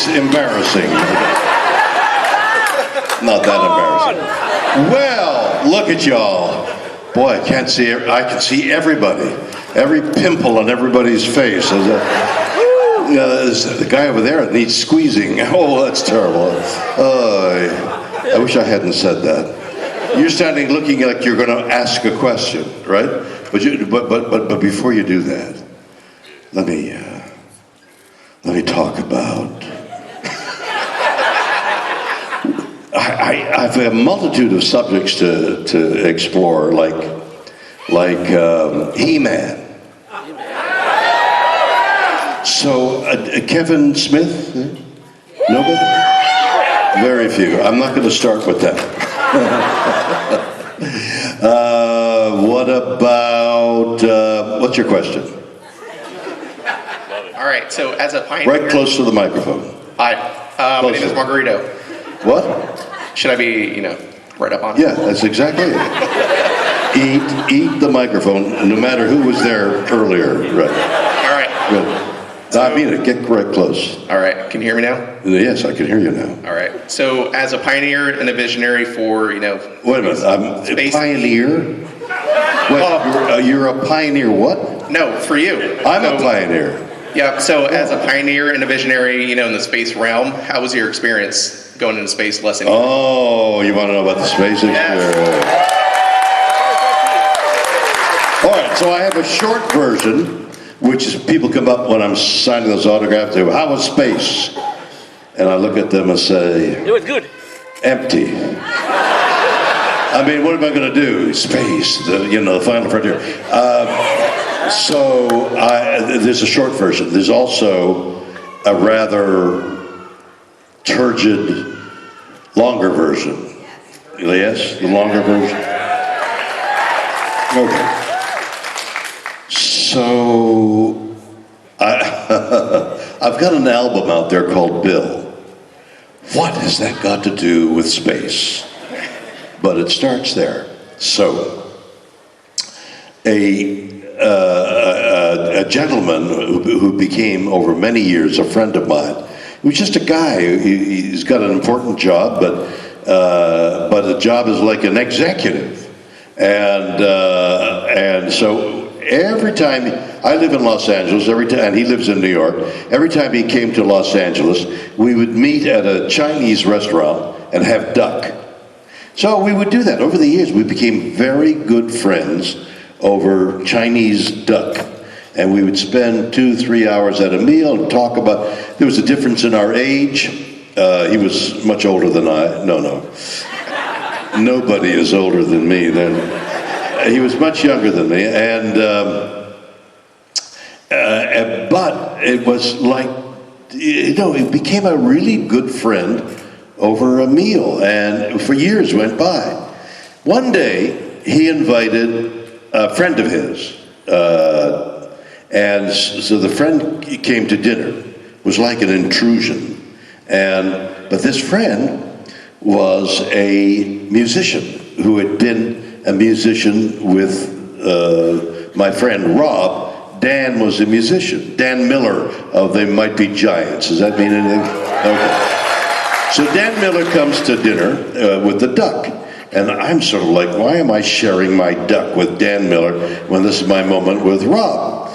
it's embarrassing. Not that embarrassing. Well, look at y'all. Boy, I can see everybody. Every pimple on everybody's face. There's the guy over there that needs squeezing. Oh, that's terrible. I wish I hadn't said that. You're standing looking like you're going to ask a question, right? But before you do that, let me talk about. I've a multitude of subjects to explore, like He-Man. So Kevin Smith, nobody? Very few. I'm not going to start with that. What about? What's your question? All right. So as a pioneer, right close to the microphone. Hi. My name is Margarito. What? Should I be, right up on? Yeah, that's exactly it. Eat the microphone, no matter who was there earlier. Right. All right. Good. I mean it. Get right close. All right. Can you hear me now? Yes, I can hear you now. All right. So as a pioneer and a visionary for, Wait a minute. I'm a space. pioneer? Wait, you're a pioneer what? No, for you. I'm a pioneer. Yeah. So as a pioneer and a visionary, in the space realm, how was your experience going into space less than? Oh, you want to know about the space experience? Yes. All right. So I have a short version, which is people come up when I'm signing those autographs. They go, "How was space?" And I look at them and say, "It was good." Empty. I mean, what am I going to do? Space, the final frontier. So there's a short version. There's also a rather turgid, longer version. Yes, the longer version. Okay. So I've got an album out there called Bill. What has that got to do with space? But it starts there. So, a gentleman who became over many years a friend of mine. He was just a guy. He's got an important job, but the job is like an executive, and so. Every time, I live in Los Angeles, and he lives in New York, every time he came to Los Angeles, we would meet at a Chinese restaurant and have duck. So we would do that. Over the years, we became very good friends over Chinese duck. And we would spend 2-3 hours at a meal and talk about, there was a difference in our age. He was much older than I. No. Nobody is older than me. He was much younger than me, but it was like, he became a really good friend over a meal, and for years went by. One day, he invited a friend of his, and so the friend came to dinner. It was like an intrusion, but this friend was a musician who had been a musician with my friend Rob. Dan was a musician. Dan Miller of They Might Be Giants. Does that mean anything? Okay. So Dan Miller comes to dinner with the duck. And I'm sort of like, why am I sharing my duck with Dan Miller when this is my moment with Rob?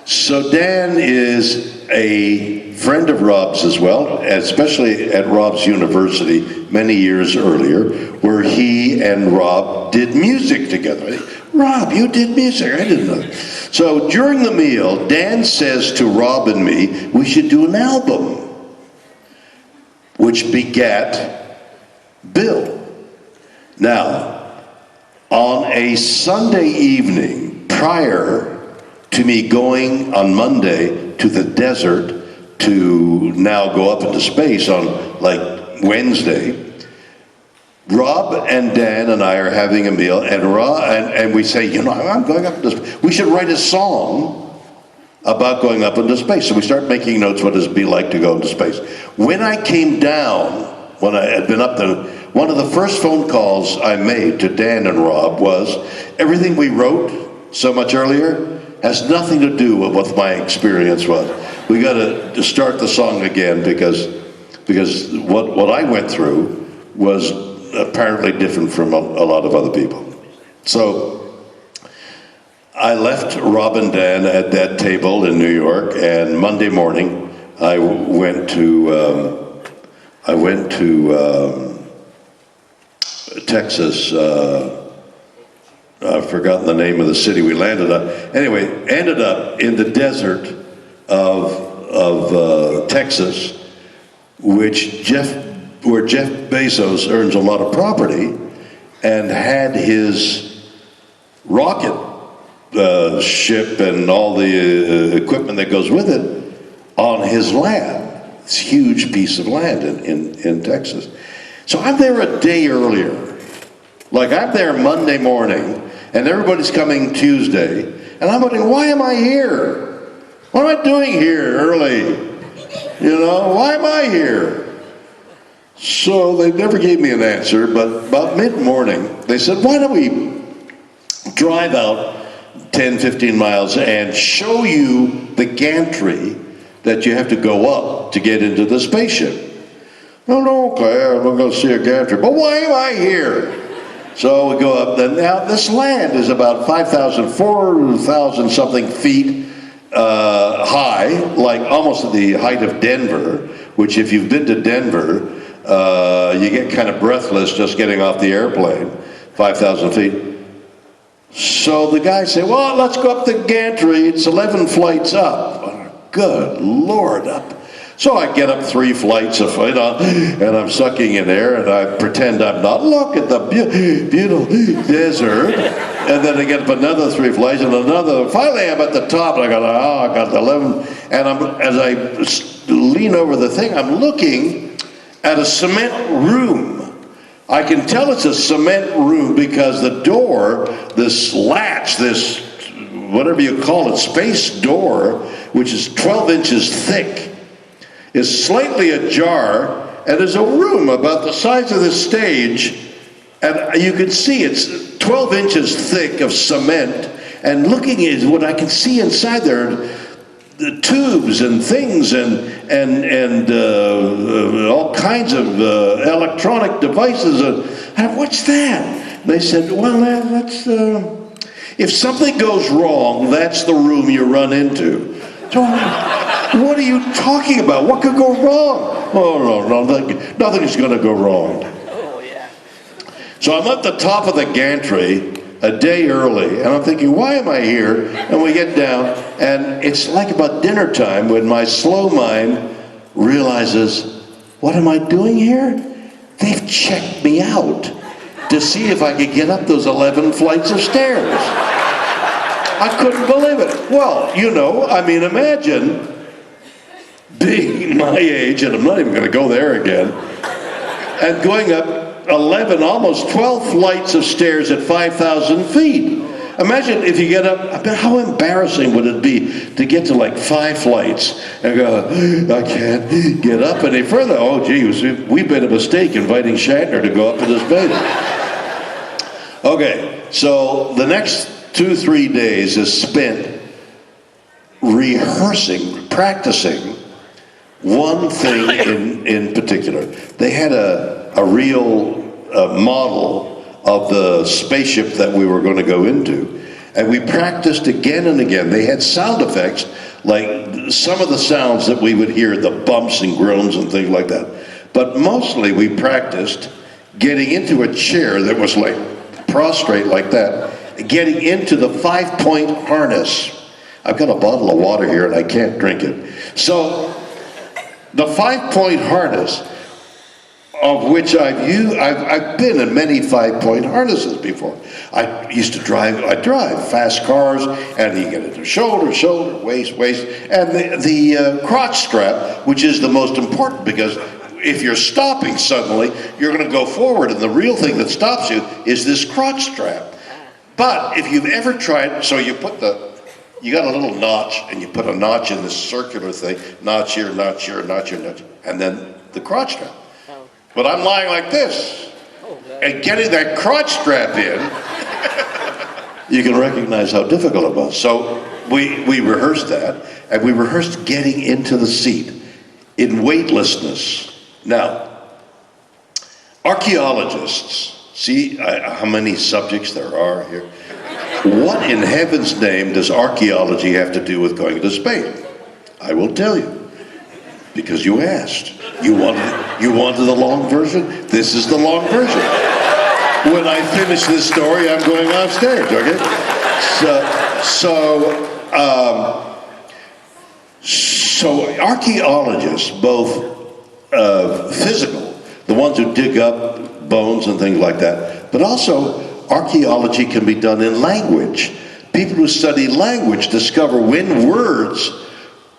So Dan is a friend of Rob's as well, especially at Rob's university many years earlier, where he and Rob did music together. Rob, you did music? I didn't know. So during the meal, Dan says to Rob and me, we should do an album, which begat Bill. Now, on a Sunday evening prior to me going on Monday to the desert to now go up into space on like Wednesday, Rob and Dan and I are having a meal, and we say, I'm going up into space. We should write a song about going up into space. So we start making notes, what does it be like to go into space? When I came down, when I had been up there, one of the first phone calls I made to Dan and Rob was, everything we wrote so much earlier has nothing to do with what my experience was. We got to start the song again because because what I went through was apparently different from a lot of other people. So I left Rob and Dan at that table in New York, and Monday morning I went to Texas. I've forgotten the name of the city we landed at. Anyway, ended up in the desert of Texas, where Jeff Bezos earns a lot of property, and had his rocket ship and all the equipment that goes with it on his land. This huge piece of land in Texas. So I'm there a day earlier. Like, I'm there Monday morning, and everybody's coming Tuesday, and I'm wondering, why am I here? What am I doing here early? You know, why am I here? So they never gave me an answer, but about mid-morning, they said, why don't we drive out 10, 15 miles and show you the gantry that you have to go up to get into the spaceship. No, okay, I'm going to see a gantry, but why am I here? So we go up, and now this land is about 4,000 something feet high, like almost at the height of Denver, which if you've been to Denver, you get kind of breathless just getting off the airplane, 5,000 feet. So the guy said, well, let's go up the gantry, it's 11 flights up. Good Lord, up. So I get up 3 flights of, and I'm sucking in air, and I pretend I'm not. Look at the beautiful desert. And then I get up another 3 flights, and another. Finally, I'm at the top, and I got the 11. And as I lean over the thing, I'm looking at a cement room. I can tell it's a cement room because the door, this latch, this whatever you call it, space door, which is 12 inches thick, is slightly ajar, and there's a room about the size of this stage, and you can see it's 12 inches thick of cement, and looking at what I can see inside there, the tubes and things and all kinds of electronic devices. And what's that? And they said, well, that's if something goes wrong, that's the room you run into. So, what are you talking about? What could go wrong? Oh, no, nothing's going to go wrong. Oh, yeah. So I'm at the top of the gantry a day early, and I'm thinking, why am I here? And we get down, and it's like about dinner time when my slow mind realizes, what am I doing here? They've checked me out to see if I could get up those 11 flights of stairs. I couldn't believe it. Well, imagine being my age, and I'm not even going to go there again, and going up 11, almost 12 flights of stairs at 5,000 feet. Imagine if you get up, how embarrassing would it be to get to like 5 flights and go, I can't get up any further. Oh, geez, we've made a mistake inviting Shanter to go up to this base. Okay, so the next 2-3 days is spent rehearsing, practicing one thing in particular. They had a real model of the spaceship that we were going to go into, and we practiced again and again. They had sound effects, like some of the sounds that we would hear, the bumps and groans and things like that. But mostly we practiced getting into a chair that was like prostrate like that, getting into the 5-point harness. I've got a bottle of water here and I can't drink it. So the 5-point harness, of which I've been in many 5-point harnesses before. I drive fast cars, and you get into shoulder, waist, and the crotch strap, which is the most important, because if you're stopping suddenly, you're going to go forward, and the real thing that stops you is this crotch strap. But if you've ever tried, so you got a little notch, and you put a notch in this circular thing, notch here, notch here, notch here, notch, and then the crotch strap. But I'm lying like this, and getting that crotch strap in, you can recognize how difficult it was. So we rehearsed that, and we rehearsed getting into the seat in weightlessness. Now, archaeologists, see how many subjects there are here? What in heaven's name does archaeology have to do with going to space? I will tell you, because you asked. You wanted the long version? This is the long version. When I finish this story, I'm going off stage, okay? So archaeologists, both physical, the ones who dig up bones and things like that, but also archaeology can be done in language. People who study language discover when words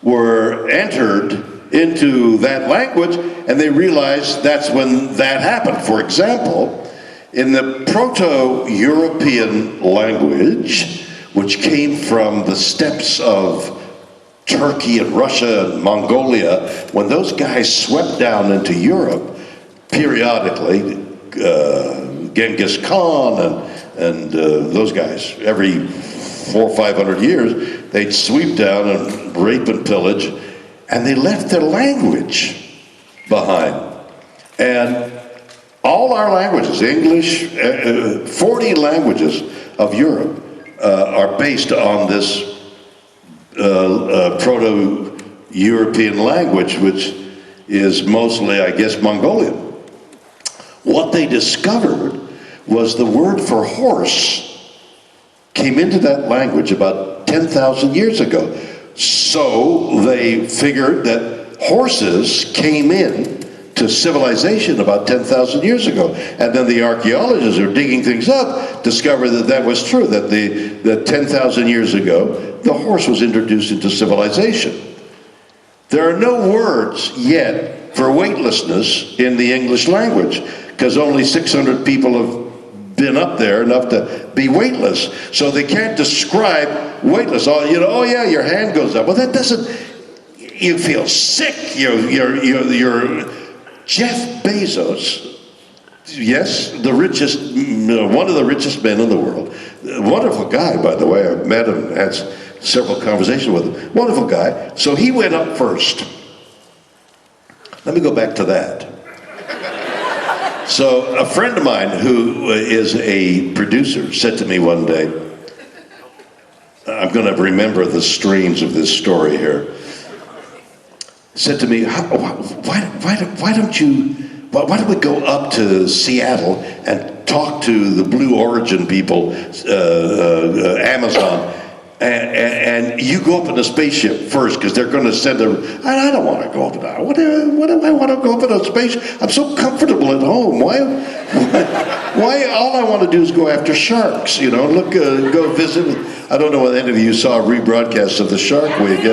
were entered into that language, and they realize that's when that happened. For example, in the Proto-European language, which came from the steppes of Turkey and Russia and Mongolia, when those guys swept down into Europe periodically, Genghis Khan and those guys, every 400 or 500 years, they'd sweep down and rape and pillage, and they left their language behind. And all our languages, English, 40 languages of Europe are based on this Proto-European language, which is mostly, I guess, Mongolian. What they discovered was the word for horse came into that language about 10,000 years ago. So they figured that horses came in to civilization about 10,000 years ago. And then the archaeologists who are digging things up discovered that that was true, that 10,000 years ago, the horse was introduced into civilization. There are no words yet for weightlessness in the English language, because only 600 people have been up there enough to be weightless. So they can't describe weightless. Oh yeah, your hand goes up. Well, that doesn't, you feel sick. You're Jeff Bezos, yes, the richest, one of the richest men in the world. A wonderful guy, by the way. I've met him, had several conversations with him. Wonderful guy. So he went up first. Let me go back to that. So a friend of mine who is a producer said to me one day, I'm going to remember the strains of this story here, said to me, why don't we go up to Seattle and talk to the Blue Origin people, Amazon, and you go up in a spaceship first, because they're going to send I don't want to go up in a, what do I want to go up in a spaceship? I'm so comfortable at home. Why all I want to do is go after sharks, look, go visit. I don't know whether any of you saw a rebroadcast of the Shark Week.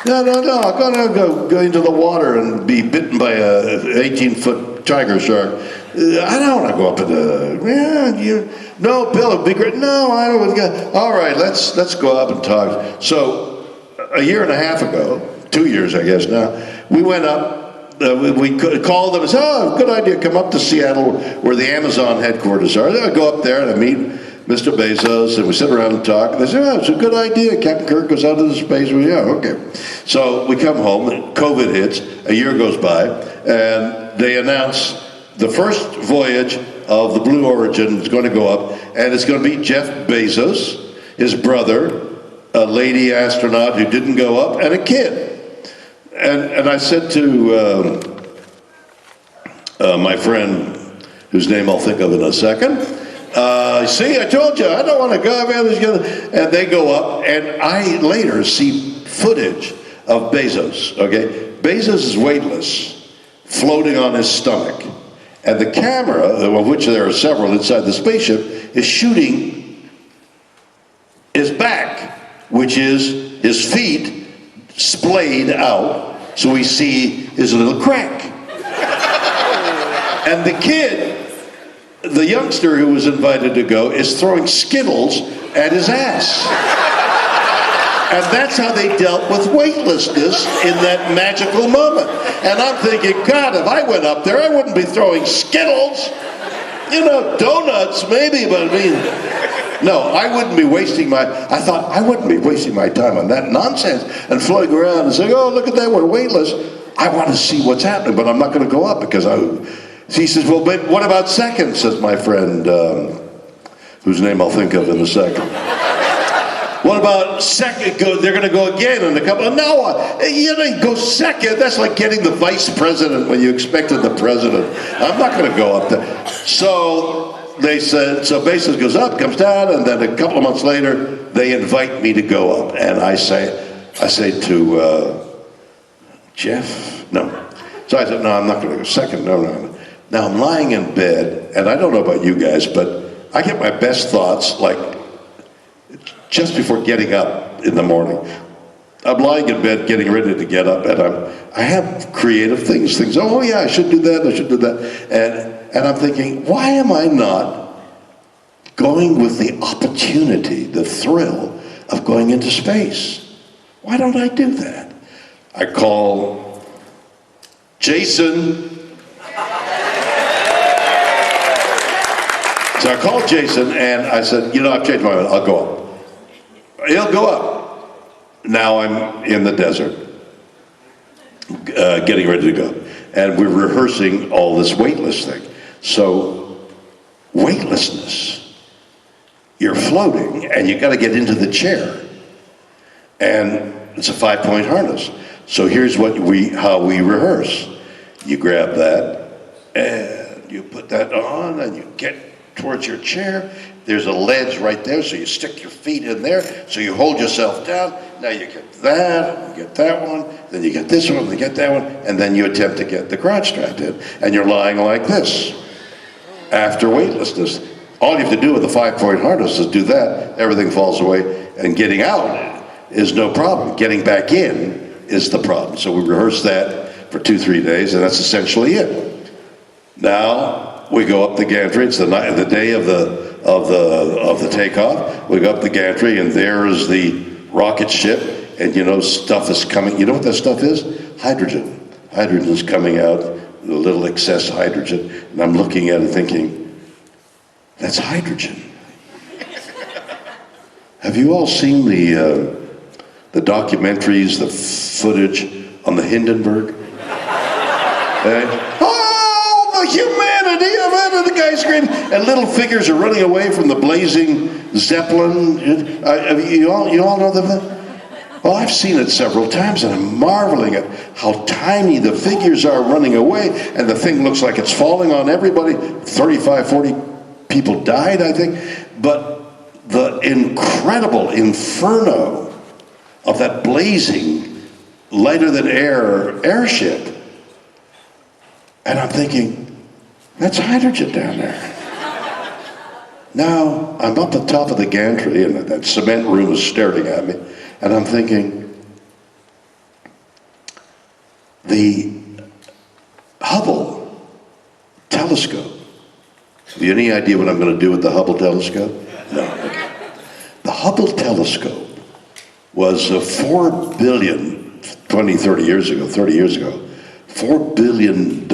No, I'm going to go into the water and be bitten by a 18-foot tiger shark. I don't want to go up in no, Bill, it'd be great. No, I don't want to go. All right, let's go up and talk. So a year and a half ago, 2 years, I guess now, we went up, we called them and said, oh, good idea, come up to Seattle where the Amazon headquarters are. I go up there and I meet Mr. Bezos, and we sit around and talk. And they say, oh, it's a good idea. Captain Kirk goes out into space. Well, yeah, okay. So we come home, and COVID hits, a year goes by, and they announce the first voyage of the Blue Origin is going to go up, and it's going to be Jeff Bezos, his brother, a lady astronaut who didn't go up, and a kid. And I said to my friend, whose name I'll think of in a second, see, I told you, I don't want to go up. And they go up, and I later see footage of Bezos, okay? Bezos is weightless, floating on his stomach. And the camera, of which there are several inside the spaceship, is shooting his back, which is his feet splayed out, so we see his little crack. And the kid, the youngster who was invited to go, is throwing Skittles at his ass. And that's how they dealt with weightlessness in that magical moment. And I'm thinking, God, if I went up there, I wouldn't be throwing Skittles. Donuts maybe, but I mean, no, I wouldn't be wasting I thought I wouldn't be wasting my time on that nonsense and floating around and saying, oh, look at that, we're weightless. I want to see what's happening, but I'm not going to go up because he says, well, but what about second, says my friend, whose name I'll think of in a second. What about second? They're going to go again in a couple. No, you know, go second. That's like getting the vice president when you expected the president. I'm not going to go up there. So they said, so basis goes up, comes down, and then a couple of months later, they invite me to go up. And I say to Jeff, no. So I said, no, I'm not going to go second. No. Now I'm lying in bed, and I don't know about you guys, but I get my best thoughts like just before getting up in the morning. I'm lying in bed getting ready to get up, and I have creative things, oh yeah, I should do that, and I'm thinking, why am I not going with the opportunity, the thrill of going into space? Why don't I do that? I call Jason. So I called Jason and I said, you know, I've changed my mind, I'll go up. He'll go up. Now I'm in the desert, getting ready to go. And we're rehearsing all this weightless thing. So, weightlessness, you're floating and you got to get into the chair. And it's a 5-point harness. So here's how we rehearse. You grab that and you put that on and you get towards your chair. There's a ledge right there, so you stick your feet in there, so you hold yourself down. Now you get that, you get that one, then you get this one, you get that one, and then you attempt to get the crotch strapped in. And you're lying like this. After weightlessness, all you have to do with the 5-point harness is do that, everything falls away, and getting out is no problem. Getting back in is the problem. So we rehearse that for 2-3 days, and that's essentially it. Now we go up the gantry. It's the day of the takeoff. We go up the gantry, and there is the rocket ship, and you know stuff is coming. You know what that stuff is? Hydrogen. Hydrogen is coming out, a little excess hydrogen, and I'm looking at it thinking, that's hydrogen. Have you all seen the documentaries, the footage on the Hindenburg? Oh, the humanity of it! And the guy's screaming, and little figures are running away from the blazing Zeppelin. You all know that? Well, I've seen it several times, and I'm marveling at how tiny the figures are running away, and the thing looks like it's falling on everybody. 35, 40 people died, I think. But the incredible inferno of that blazing, lighter-than-air airship. And I'm thinking, that's hydrogen down there. Now, I'm up the top of the gantry, and that cement room is staring at me, and I'm thinking, the Hubble telescope. Have you any idea what I'm going to do with the Hubble telescope? No. Okay. The Hubble telescope was a 4 billion, 20, 30 years ago, $4 billion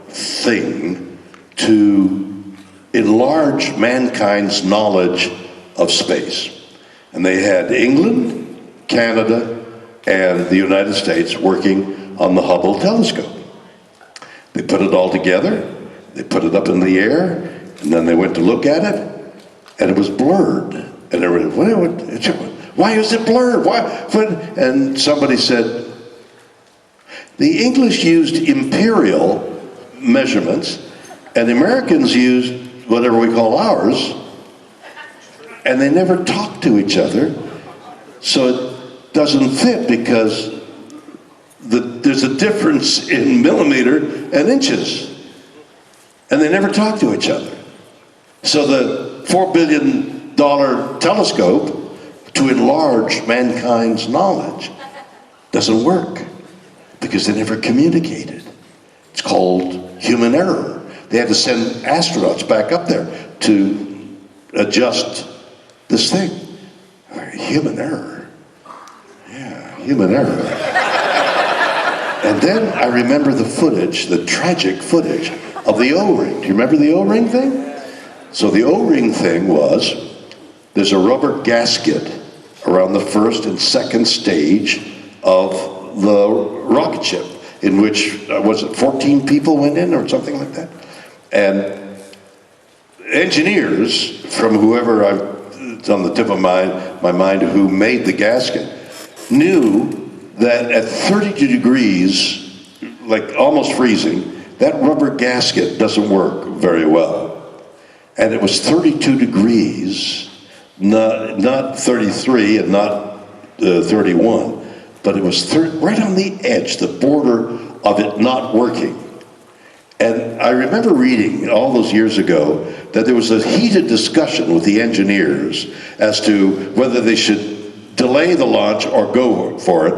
thing to enlarge mankind's knowledge of space. And they had England, Canada, and the United States working on the Hubble telescope. They put it all together, they put it up in the air, and then they went to look at it, and it was blurred. And everybody, why is it blurred? Why? And somebody said, the English used imperial measurements, and the Americans used whatever we call ours, and they never talk to each other, so it doesn't fit because there's a difference in millimeter and inches, and they never talk to each other. So the $4 billion telescope to enlarge mankind's knowledge doesn't work because they never communicated. It's called human error. They had to send astronauts back up there to adjust this thing. Human error. Yeah, human error. And then I remember the footage, the tragic footage of the O-ring. Do you remember the O-ring thing? So the O-ring thing was, there's a rubber gasket around the first and second stage of the rocket ship. in which, was it 14 people went in or something like that? And engineers from whoever, it's on the tip of my mind, who made the gasket, knew that at 32 degrees, like almost freezing, that rubber gasket doesn't work very well. And it was 32 degrees, not 33 and not 31, but it was right on the edge, the border of it not working. And I remember reading all those years ago that there was a heated discussion with the engineers as to whether they should delay the launch or go for it.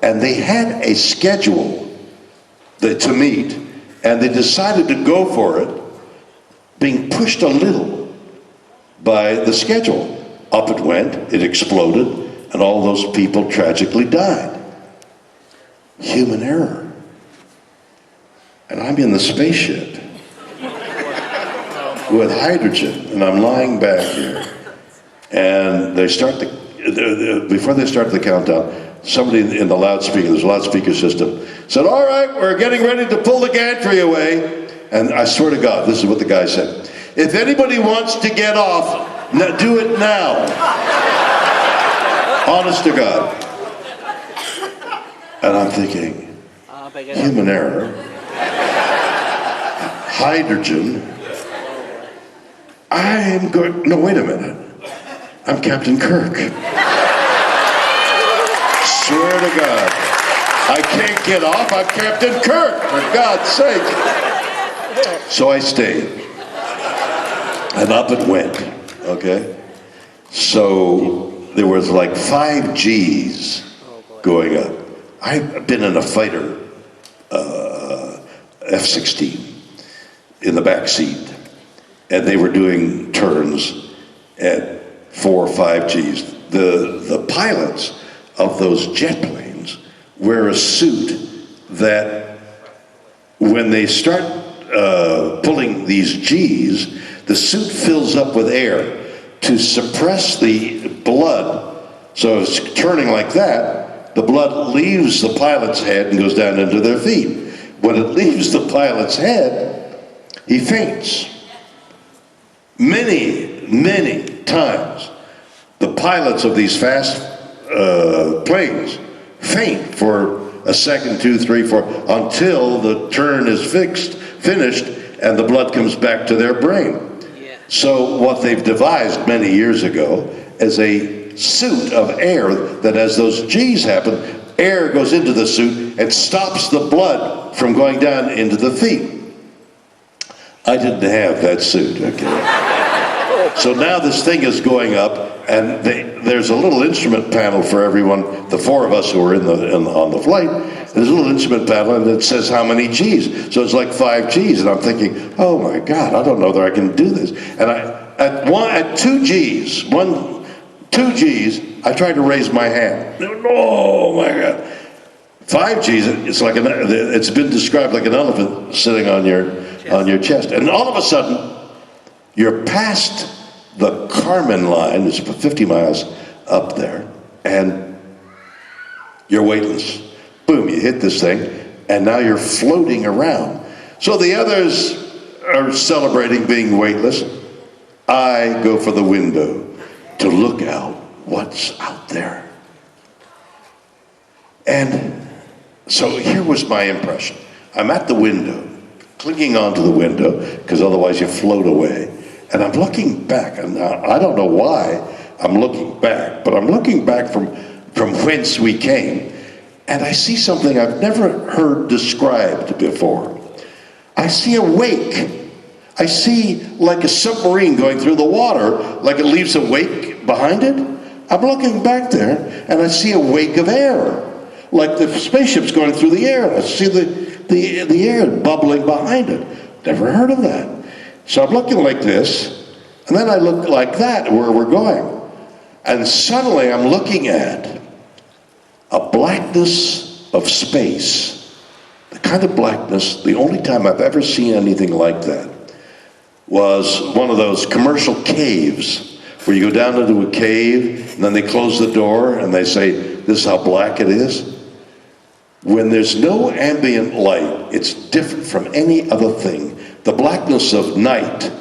And they had a schedule to meet, and they decided to go for it, being pushed a little by the schedule. Up it went, it exploded, and all those people tragically died. Human error. And I'm in the spaceship with hydrogen, and I'm lying back here. And they start before they start the countdown, somebody in the loudspeaker, there's a loudspeaker system, said, "All right, we're getting ready to pull the gantry away." And I swear to God, this is what the guy said: "If anybody wants to get off, do it now." Honest to God. And I'm thinking, human error, hydrogen. I'm going, no, wait a minute. I'm Captain Kirk. Swear to God. I can't get off, I'm Captain Kirk, for God's sake. So I stayed. And up it went, okay? So there was like 5 Gs going up. I've been in a fighter, F-16, in the back seat. And they were doing turns at 4 or 5 Gs. The pilots of those jet planes wear a suit that when they start pulling these Gs, the suit fills up with air to suppress the blood. So it's turning like that, the blood leaves the pilot's head and goes down into their feet. When it leaves the pilot's head, he faints. Many times, the pilots of these fast planes faint for a second, 2, 3, 4, until the turn is finished, and the blood comes back to their brain. Yeah. So what they've devised many years ago is a suit of air that, as those Gs happen, air goes into the suit and stops the blood from going down into the feet. I didn't have that suit, okay? So now this thing is going up, and there's a little instrument panel for everyone, the 4 of us who are on the flight. There's a little instrument panel, and it says how many Gs. So it's like 5 Gs, and I'm thinking, oh my God, I don't know that I can do this. And at 2 Gs, 2 Gs, I tried to raise my hand. Oh my God. 5 Gs, it's been described like an elephant sitting on your chest. And all of a sudden, you're past the Kármán line, it's 50 miles up there, and you're weightless. Boom, you hit this thing, and now you're floating around. So the others are celebrating being weightless. I go for the window to look out what's out there. And so here was my impression. I'm at the window, clinging onto the window, because otherwise you float away. And I'm looking back, and I don't know why I'm looking back, but I'm looking back from whence we came, and I see something I've never heard described before. I see a wake. I see like a submarine going through the water, like it leaves a wake behind it. I'm looking back there, and I see a wake of air, like the spaceship's going through the air. I see the air bubbling behind it. Never heard of that. So I'm looking like this, and then I look like that where we're going. And suddenly I'm looking at a blackness of space. The kind of blackness, the only time I've ever seen anything like that was one of those commercial caves where you go down into a cave, and then they close the door, and they say, this is how black it is. When there's no ambient light, it's different from any other thing. The blackness of night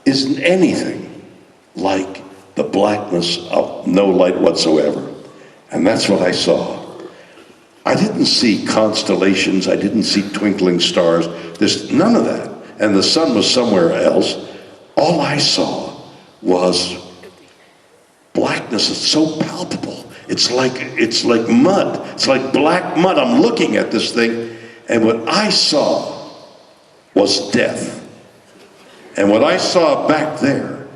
isn't anything like the blackness of no light whatsoever. And that's what I saw. I didn't see constellations, I didn't see twinkling stars, there's none of that. And the sun was somewhere else. All I saw was blackness that's so palpable. It's like mud. It's like black mud. I'm looking at this thing, and what I saw was death. And what I saw back there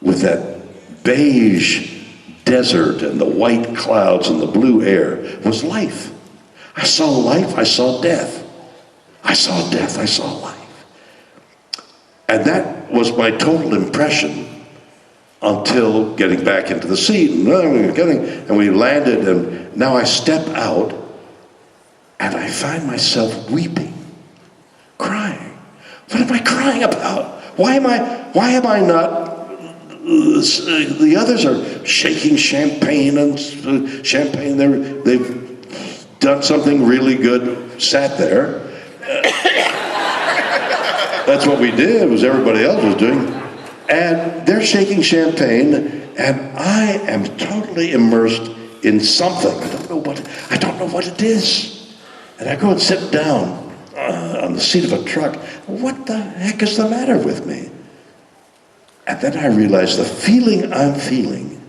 with that beige desert and the white clouds and the blue air was life. I saw life, I saw death. I saw death, I saw life. And that was my total impression until getting back into the seat, and we landed, and now I step out, and I find myself weeping, crying. What am I crying about? Why am I not? The others are shaking champagne and champagne. They've done something really good. Sat there. That's what we did. Was everybody else was doing. And they're shaking champagne, and I am totally immersed in something. I don't know what it is. And I go and sit down on the seat of a truck. What the heck is the matter with me? And then I realize the feeling I'm feeling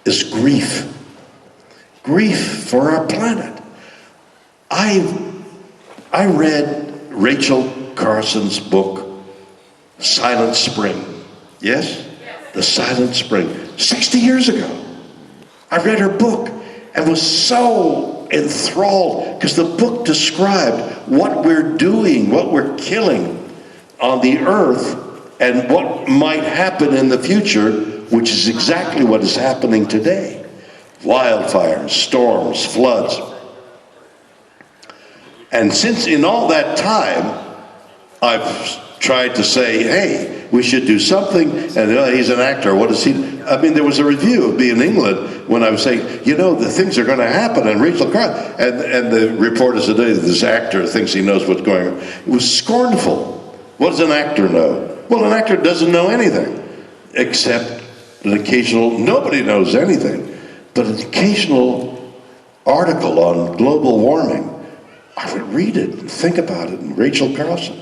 is grief. Grief for our planet. I read Rachel Carson's book, Silent Spring. Yes? The Silent Spring. 60 years ago. I read her book and was so enthralled because the book described what we're doing, what we're killing on the earth, and what might happen in the future, which is exactly what is happening today. Wildfires, storms, floods. And since in all that time, I've tried to say, hey, we should do something, and he's an actor, what does he do? I mean, there was a review of me in England when I was saying, the things are going to happen, and Rachel Carson, and the reporter said, hey, this actor thinks he knows what's going on. It was scornful. What does an actor know? Well, an actor doesn't know anything, except an occasional, nobody knows anything, but an occasional article on global warming. I would read it and think about it, and Rachel Carson.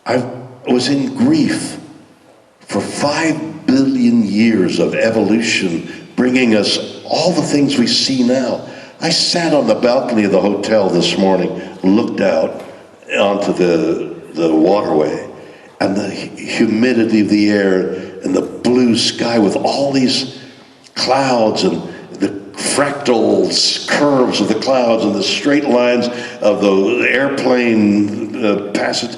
I was in grief for 5 billion years of evolution, bringing us all the things we see now. I sat on the balcony of the hotel this morning, looked out onto the waterway, and the humidity of the air, and the blue sky with all these clouds, and the fractal curves of the clouds, and the straight lines of the airplane passage.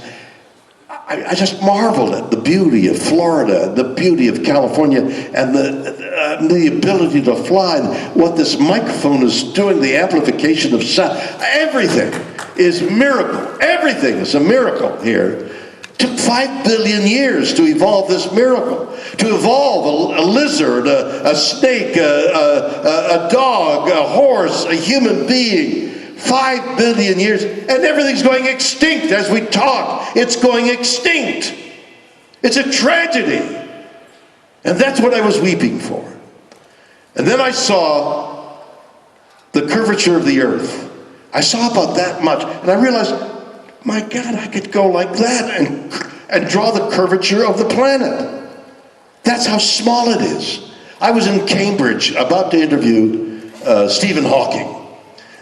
I just marveled at the beauty of Florida, the beauty of California, and the ability to fly, what this microphone is doing, the amplification of sound. Everything is miracle. Everything is a miracle here. It took 5 billion years to evolve this miracle. To evolve a lizard, a snake, a dog, a horse, a human being. 5 billion years, and everything's going extinct as we talk. It's going extinct. It's a tragedy. And that's what I was weeping for. And then I saw the curvature of the earth. I saw about that much, and I realized, my God, I could go like that and draw the curvature of the planet. That's how small it is. I was in Cambridge about to interview Stephen Hawking.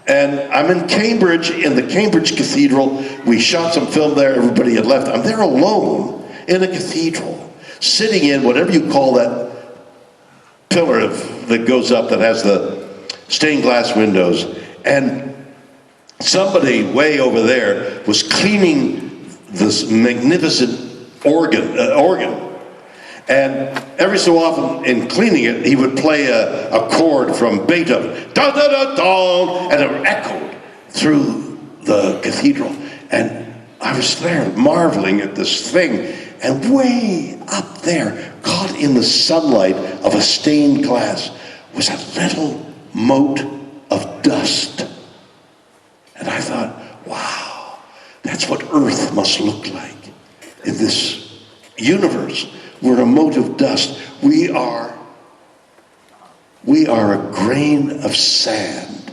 And I'm in Cambridge, in the Cambridge Cathedral. We shot some film there, everybody had left. I'm there alone in a cathedral, sitting in whatever you call that pillar that goes up that has the stained glass windows. And somebody way over there was cleaning this magnificent organ. And every so often, in cleaning it, he would play a chord from Beethoven, da da da da, and it echoed through the cathedral. And I was there marveling at this thing, and way up there, caught in the sunlight of a stained glass, was a little mote of dust. And I thought, wow, that's what Earth must look like in this universe. We're a mote of dust. We are a grain of sand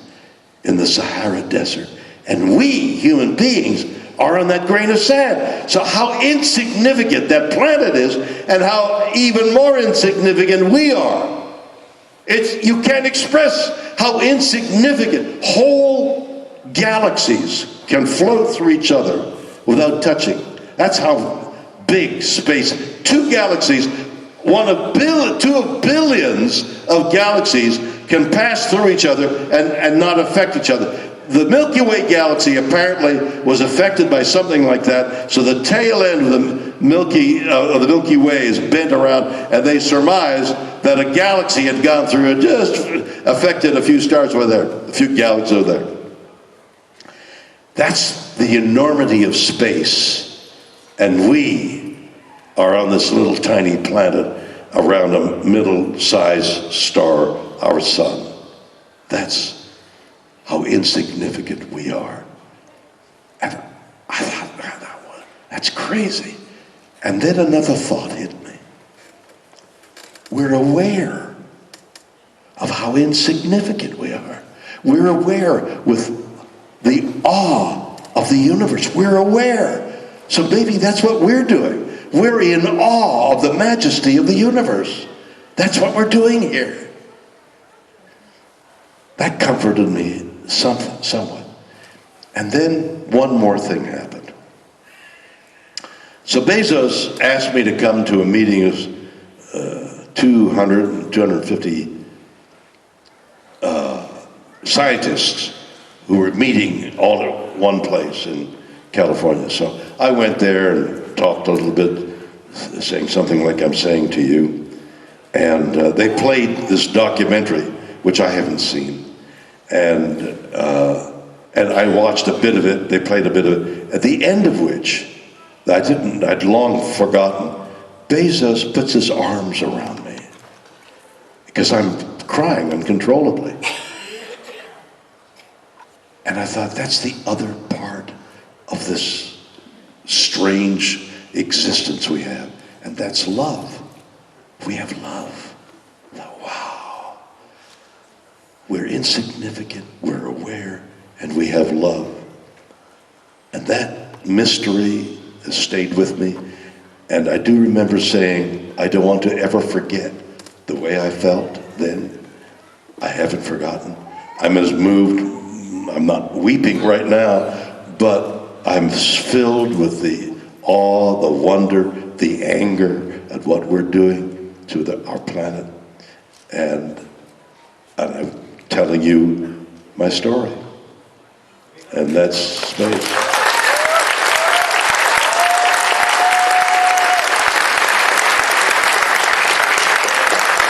in the Sahara Desert. And we, human beings, are on that grain of sand. So how insignificant that planet is, and how even more insignificant we are. You can't express how insignificant whole galaxies can float through each other without touching. That's how big space. Two galaxies, two of billions of galaxies can pass through each other and not affect each other. The Milky Way galaxy apparently was affected by something like that, so the tail end of the Milky Way is bent around, and they surmise that a galaxy had gone through and just affected a few stars over there, a few galaxies over there. That's the enormity of space, and we are on this little tiny planet around a middle-sized star, our sun. That's how insignificant we are. And I thought, that's crazy. And then another thought hit me. We're aware of how insignificant we are. We're aware with the awe of the universe. We're aware. So maybe that's what we're doing. We're in awe of the majesty of the universe. That's what we're doing here. That comforted me somewhat. And then one more thing happened. So Bezos asked me to come to a meeting of 250 scientists who were meeting all at one place in California. So I went there and talked a little bit, saying something like I'm saying to you. And they played this documentary, which I haven't seen. And I watched a bit of it. They played a bit of it. At the end of which, I'd long forgotten, Bezos puts his arms around me because I'm crying uncontrollably. And I thought, that's the other part of this strange existence we have, and that's love. We have love. Wow. We're insignificant, we're aware, and we have love. And that mystery has stayed with me. And I do remember saying, I don't want to ever forget the way I felt then. I haven't forgotten. I'm as moved, I'm not weeping right now, but I'm filled with the awe, the wonder, the anger at what we're doing to our planet. And I'm telling you my story. And that's space.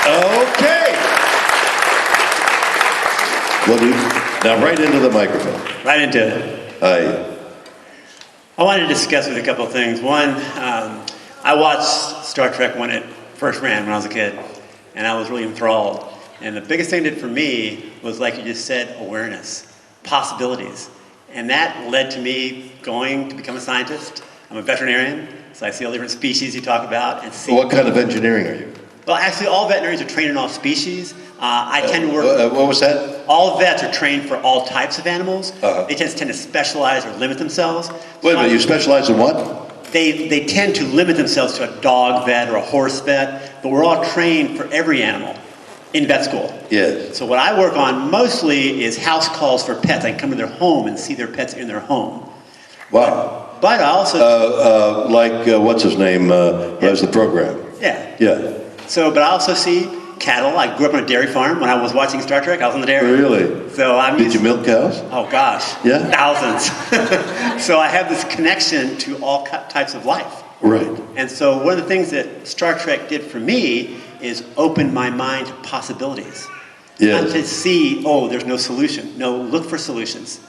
Okay. Now right into the microphone. Right into it. I wanted to discuss with you a couple of things. One, I watched Star Trek when it first ran when I was a kid, and I was really enthralled. And the biggest thing it did for me was, like you just said, awareness, possibilities. And that led to me going to become a scientist. I'm a veterinarian, so I see all different species you talk about. And see. What kind of engineering are you? Well, actually, all veterinarians are trained in all species. I tend to work. What was that? All vets are trained for all types of animals. They tend to specialize or limit themselves. Wait a minute, you specialize in what? They tend to limit themselves to a dog vet or a horse vet, but we're all trained for every animal in vet school. Yes. So what I work on mostly is house calls for pets. I can come to their home and see their pets in their home. Wow. But I also... what's his name, who has the program? Yeah. Yeah. But I also see cattle. I grew up on a dairy farm. When I was watching Star Trek, I was on the dairy. Really? So Did you milk cows? Oh gosh. Yeah? Thousands. So I have this connection to all types of life. Right. And so one of the things that Star Trek did for me is open my mind to possibilities. Yes. Not to see, there's no solution. No, look for solutions.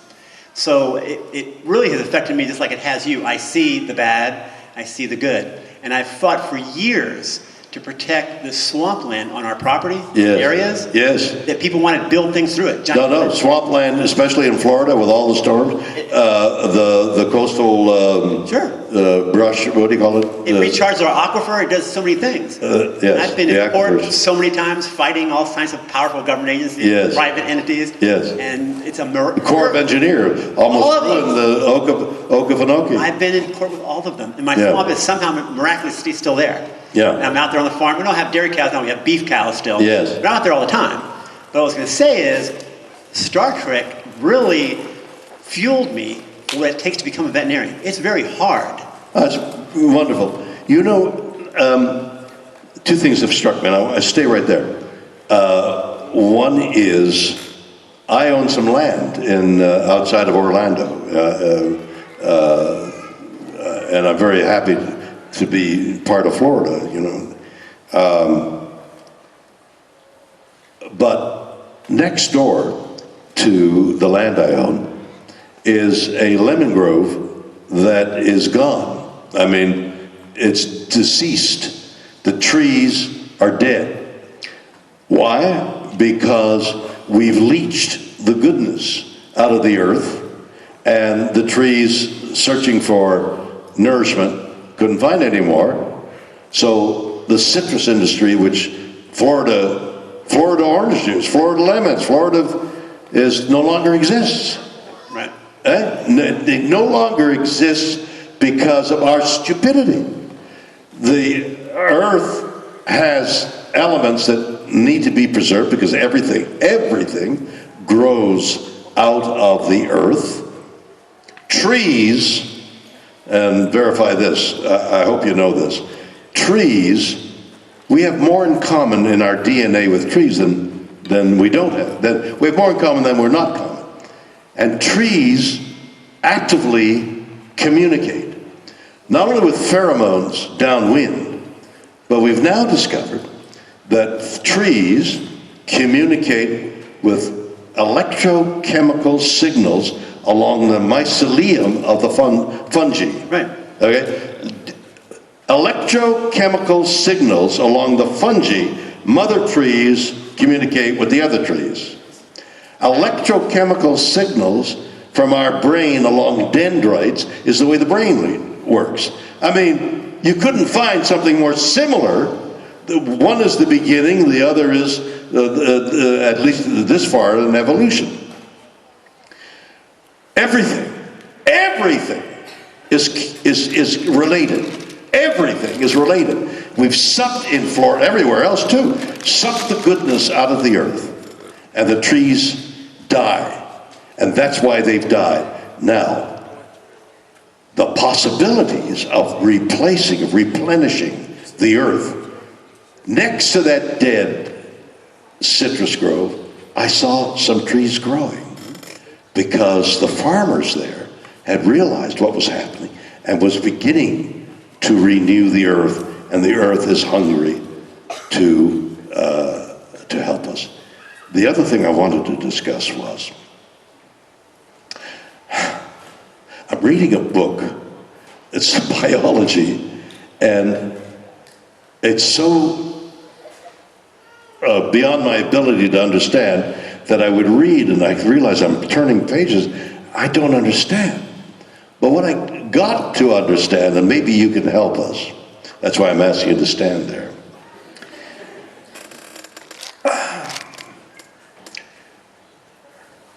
So it really has affected me just like it has you. I see the bad, I see the good. And I've fought for years to protect the swampland on our property Yes. areas. Yes. That people want to build things through it. No, swampland, especially in Florida with all the storms, the coastal Sure. brush, what do you call it? It recharges our aquifer. It does so many things. Yes, I've been the in court aquifers. so many times fighting all kinds of powerful government agencies, Yes. private entities. Yes. And it's a miracle. Corps of Engineer almost All of them. ruined the Okefenokee. I've been in court with all of them. And my Yeah. swamp is somehow miraculously still there. Yeah. And I'm out there on the farm. We don't have dairy cows now. We have beef cows still. Yes. But I'm out there all the time. But what I was going to say is Star Trek really fueled me for what it takes to become a veterinarian. It's very hard. That's wonderful. You know, two things have struck me, and I stay right there. One is I own some land in outside of Orlando, and I'm very happy to be part of Florida, you know. But next door to the land I own is a lemon grove that is gone. I mean, it's deceased. The trees are dead. Why? Because we've leached the goodness out of the earth, and the trees, searching for nourishment, couldn't find any more. So the citrus industry, which Florida orange juice, Florida lemons, Florida is no longer exists. Right. It no longer exists because of our stupidity. The earth has elements that need to be preserved because everything grows out of the earth. Trees, and verify this, I hope you know this, trees, we have more in common in our DNA with trees than we don't have. We have more in common than we're not common. And trees actively communicate, not only with pheromones downwind, but we've now discovered that trees communicate with electrochemical signals along the mycelium of the fungi. Right. Okay? Electrochemical signals along the fungi, mother trees communicate with the other trees. Electrochemical signals from our brain along dendrites is the way the brain works. I mean, you couldn't find something more similar. One is the beginning, the other is, at least this far, in evolution. Everything is related. Everything is related. We've sucked in Florida, everywhere else too, sucked the goodness out of the earth, and the trees die. And that's why they've died. Now, the possibilities of replacing, of replenishing the earth, next to that dead citrus grove, I saw some trees growing because the farmers there had realized what was happening and was beginning to renew the earth, and the earth is hungry to help us. The other thing I wanted to discuss was, I'm reading a book, it's biology, and it's so beyond my ability to understand that I would read and I realize I'm turning pages I don't understand. But what I got to understand, and maybe you can help us, that's why I'm asking you to stand there.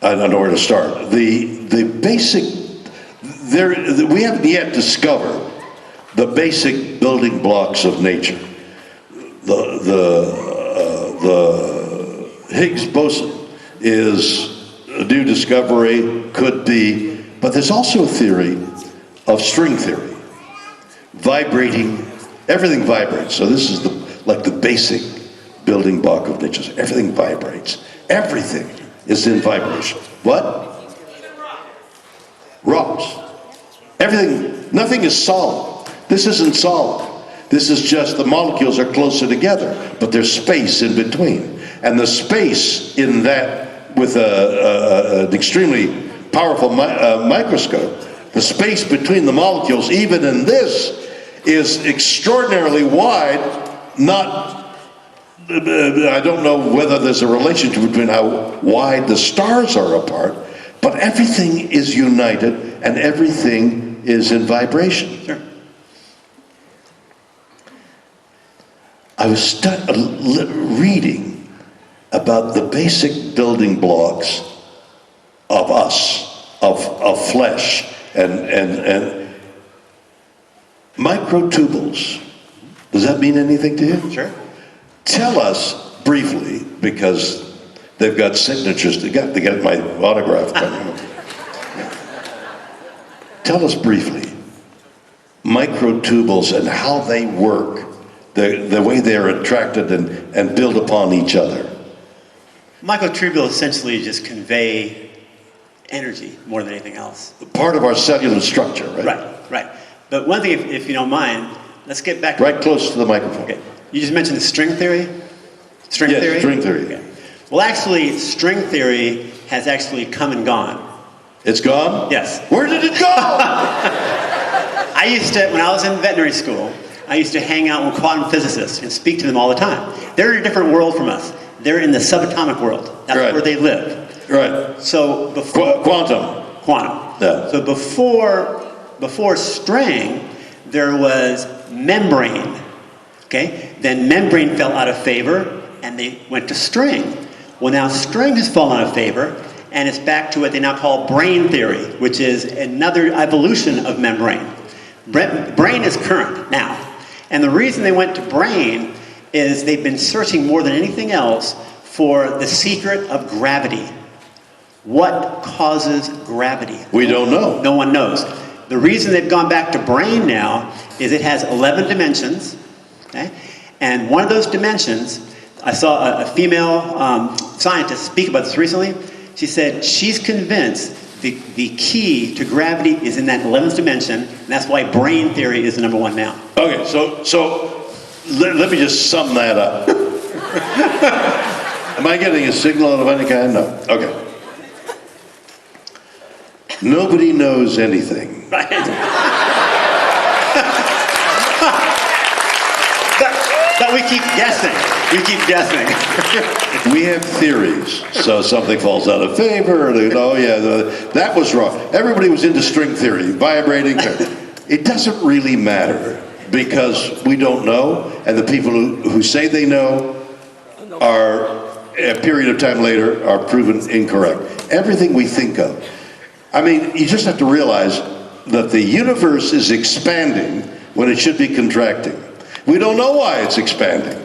I don't know where to start. The basic, we haven't yet discovered the basic building blocks of nature. The Higgs boson is a new discovery, could be, but there's also a theory of string theory. Vibrating, everything vibrates. So this is like the basic building block of nature. Everything vibrates. Everything is in vibration. What? Rocks. Everything, nothing is solid. This isn't solid. This is just the molecules are closer together, but there's space in between. And the space in that, with an extremely powerful microscope, the space between the molecules, even in this, is extraordinarily wide, not, I don't know whether there's a relationship between how wide the stars are apart, but everything is united and everything is in vibration. Sure. I was reading about the basic building blocks of us, of flesh, and microtubules. Does that mean anything to you? Sure. Tell us briefly, because they've got signatures, they got my autograph. Tell us briefly, microtubules and how they work, the way they're attracted and build upon each other. Microtubules essentially just convey energy more than anything else. Part of our cellular structure, right? Right. But one thing, if you don't mind, let's get back to... Right close to the microphone. Okay. You just mentioned the string theory? String Yes, theory? string theory. Okay. Well, actually, string theory has actually come and gone. It's gone? Yes. Where did it go? I used to, when I was in veterinary school, I used to hang out with quantum physicists and speak to them all the time. They're in a different world from us. They're in the subatomic world. That's Right. where they live. Right. So before... Quantum. Yeah. So before string, there was membrane. Okay? Then membrane fell out of favor, and they went to string. Well, now string has fallen out of favor, and it's back to what they now call brain theory, which is another evolution of membrane. Brain is current now. And the reason they went to brain is they've been searching more than anything else for the secret of gravity. What causes gravity? We don't know. No one knows. The reason they've gone back to brain now is it has 11 dimensions, okay? And one of those dimensions, I saw a female scientist speak about this recently. She said she's convinced the key to gravity is in that 11th dimension, and that's why brain theory is the number one now. Okay, so let me just sum that up. Am I getting a signal of any kind? No. Okay. Nobody knows anything. Right? but we keep guessing. We keep guessing. We have theories. So something falls out of favor. Oh yeah, that was wrong. Everybody was into string theory, vibrating. It doesn't really matter because we don't know, and the people who say they know are, a period of time later, are proven incorrect. Everything we think of. I mean, you just have to realize that the universe is expanding when it should be contracting. We don't know why it's expanding.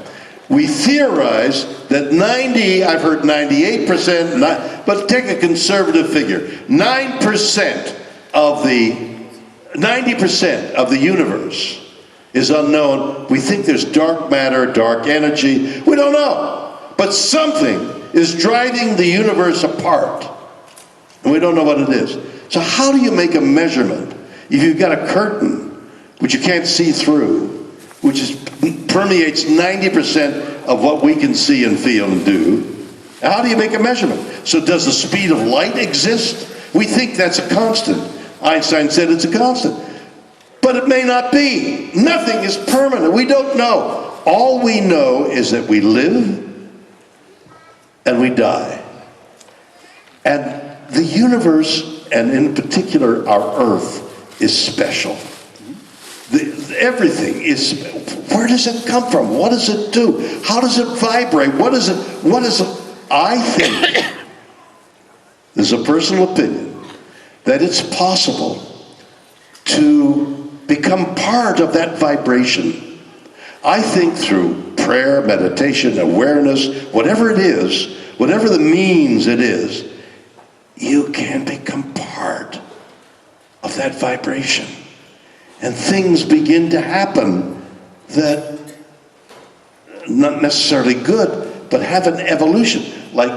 We theorize that I've heard 98%, but take a conservative figure. 90% of the universe is unknown. We think there's dark matter, dark energy. We don't know. But something is driving the universe apart. And we don't know what it is. So how do you make a measurement if you've got a curtain which you can't see through, which permeates 90% of what we can see and feel and do? How do you make a measurement? So does the speed of light exist? We think that's a constant. Einstein said it's a constant. But it may not be. Nothing is permanent. We don't know. All we know is that we live and we die. And the universe, and in particular our Earth, is special. Everything is, where does it come from? What does it do? How does it vibrate? What is it? I think, there's a personal opinion, that it's possible to become part of that vibration. I think through prayer, meditation, awareness, whatever it is, whatever the means it is, you can become part of that vibration. And things begin to happen that, not necessarily good, but have an evolution. Like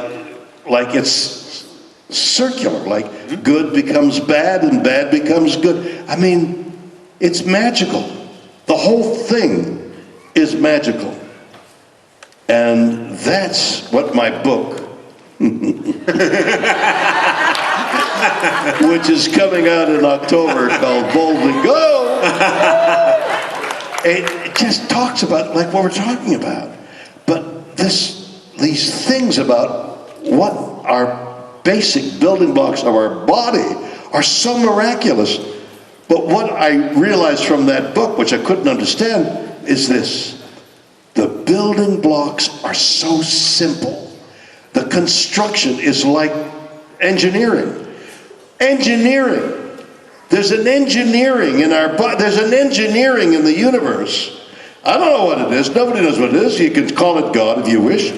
it's circular, like good becomes bad and bad becomes good. I mean, it's magical. The whole thing is magical. And that's what my book, which is coming out in October, called Bold and Go, it just talks about like what we're talking about. But these things about what our basic building blocks of our body are so miraculous. But what I realized from that book, which I couldn't understand, is this. The building blocks are so simple. The construction is like engineering. Engineering. There's an engineering in our body. There's an engineering in the universe. I don't know what it is. Nobody knows what it is. You can call it God if you wish.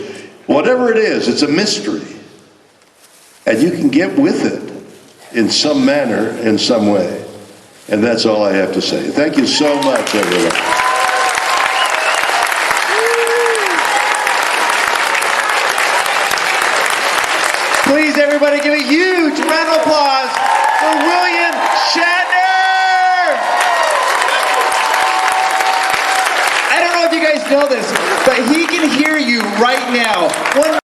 Whatever it is, it's a mystery. And you can get with it in some manner, in some way. And that's all I have to say. Thank you so much, everyone. Please, everybody, give a huge round of applause for William Shanter! I don't know if you guys know this, but he can hear you right now.